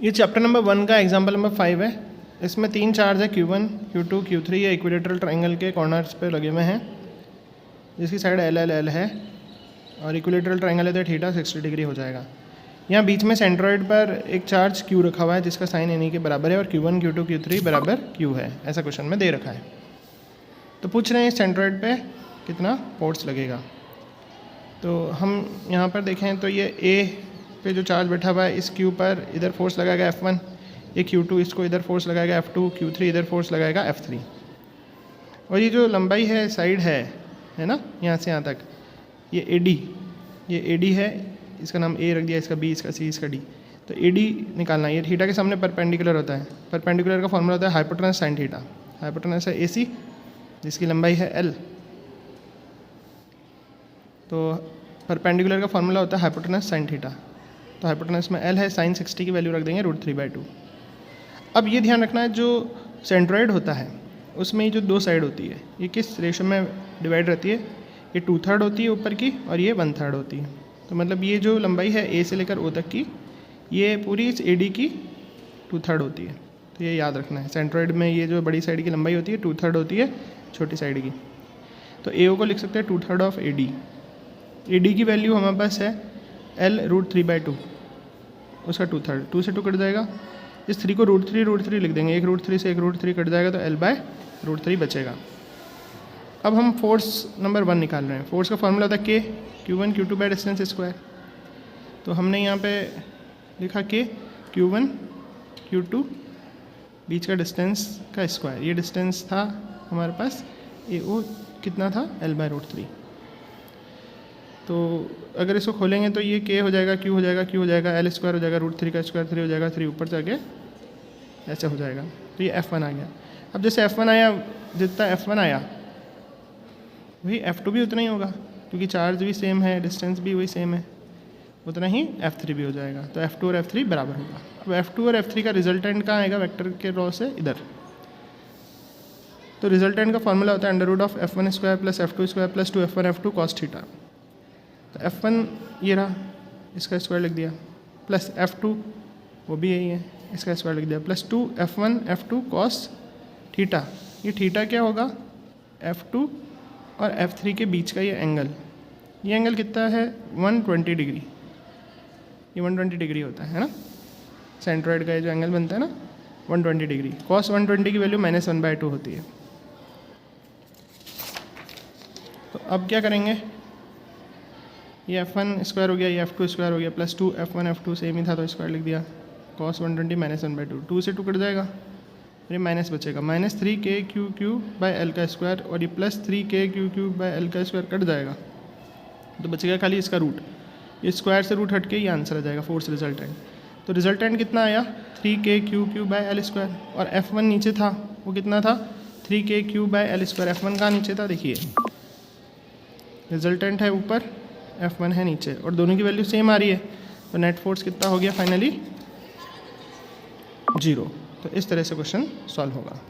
ये chapter number 1 का example number 5 है। इसमें 3 चार्ज है Q1, Q2, Q3 ये इक्विलेटरल ट्रायंगल के कॉर्नर्स पे लगे हुए हैं, जिसकी साइड L है और इक्विलेटरल ट्रायंगल है तो थीटा 60 डिग्री हो जाएगा। यहाँ बीच में सेंट्रॉइड पर एक चार्ज Q रखा हुआ है जिसका साइन इन्हीं के बराबर है और Q1, Q2, Q3 बराबर Q है, ऐसा क्वेश्चन में दे रखा है। तो पूछ रहे हैं सेंट्रॉइड पे कितना फोर्स लगेगा। तो हम यहाँ पर देखें तो ये A पे जो चार्ज बैठा हुआ है इस Q पर इधर फोर्स लगाएगा F1, ये Q2 इसको इधर फोर्स लगाएगा F2, Q3 इधर फोर्स लगाएगा F3। और ये जो लंबाई है साइड है ना, यहाँ से यहाँ तक ये AD है, इसका नाम A रख दिया, इसका B, इसका C, इसका D। तो AD निकालना है, ये थीटा के सामने परपेंडिकुलर होता है। परपेंडिकुलर का फॉर्मूला होता है हाइपोटेनस साइन थीटा। हाइपोटेनस है AC जिसकी लंबाई है L, तो परपेंडिकुलर का फॉर्मूला होता है हाइपोटेनस साइन थीटा। तो हाइपोटेनस में L है, साइन 60 की वैल्यू रख देंगे √3/2। अब ये ध्यान रखना है जो सेंट्रॉइड होता है उसमें ये जो दो साइड होती है ये किस रेशो में डिवाइड रहती है, ये 2/3 होती है ऊपर की और ये 1/3 होती है। तो मतलब ये जो लंबाई है A से लेकर O तक की ये पूरी इस AD की 2/3 होती है। तो ये याद रखना है, सेंट्रॉइड में ये जो बड़ी साइड की लंबाई होती है 2/3 होती है छोटी साइड की। तो AO को लिख सकते हैं 2/3 ऑफ AD। AD की वैल्यू हमारे पास है L √3/2, उसका 2/3, 2 से 2 कट जाएगा। इस 3 को √3 लिख देंगे, एक √3 से एक √3 कट जाएगा तो L/√3 बचेगा। अब हम फोर्स नंबर 1 निकाल रहे हैं। फोर्स का फॉर्मूला होता है K, Q1 Q2 by distance square. तो हमने यहाँ पे लिखा K, Q1 Q2 बीच का डिस्टेंस का स्क्वायर। ये डिस्टेंस था हमारे पास AO, कितना था L/√3। तो अगर इसको खोलेंगे तो ये K हो जाएगा, Q हो जाएगा, Q हो जाएगा, L² हो जाएगा, √3 का स्क्वायर 3 हो जाएगा, 3 ऊपर जाके ऐसे हो जाएगा। तो ये F1 आ गया। अब जैसे F1 आया, जितना F1 आया वही F2 भी उतना ही होगा, क्योंकि चार्ज भी सेम है, डिस्टेंस भी वही सेम है, उतना ही F3 भी हो जाएगा। तो F2 और F3 बराबर होगा। अब F2 और F3 का रिजल्टेंट कहाँ आएगा, वेक्टर के रॉ से इधर। तो रिजल्टेंट का फॉर्मूला होता है √F1² + F2² + 2F1 F2 cos theta. तो F1 ये रहा, इसका स्क्वायर लिख दिया, प्लस F2 वो भी यही है, इसका स्क्वायर लिख दिया, plus 2F1 F2 cos theta. ये थीटा क्या होगा, F2 और F3 के बीच का ये एंगल कितना है 120 डिग्री। ये 120 डिग्री होता है ना, सेंट्रॉइड का ये जो एंगल बनता है ना 120 डिग्री। cos 120 की वैल्यू -1/2 होती है। तो अब क्या करेंगे, ये F1² हो गया, ये F2² हो गया, प्लस 2F1 F2 सेम ही था तो स्क्वायर लिख दिया, cos 120 -1/2, 2 से 2 कट जाएगा, ये माइनस बचेगा, -3KQQ/L² और ये प्लस 3KQQ/L² कट जाएगा तो बचेगा खाली इसका रूट। ये स्क्वायर से रूट हट के ये आंसर आ जाएगा फोर्स रिजल्टेंट। तो रिजल्टेंट कितना आया 3KQQ/L² और F1 नीचे था वो कितना था 3KQ/L²। F1 कहाँ नीचे था, देखिए रिजल्टेंट है ऊपर, F1 है नीचे और दोनों की वैल्यू सेम आ रही है। तो नेट फोर्स कितना हो गया फाइनली 0। तो इस तरह से क्वेश्चन सॉल्व होगा।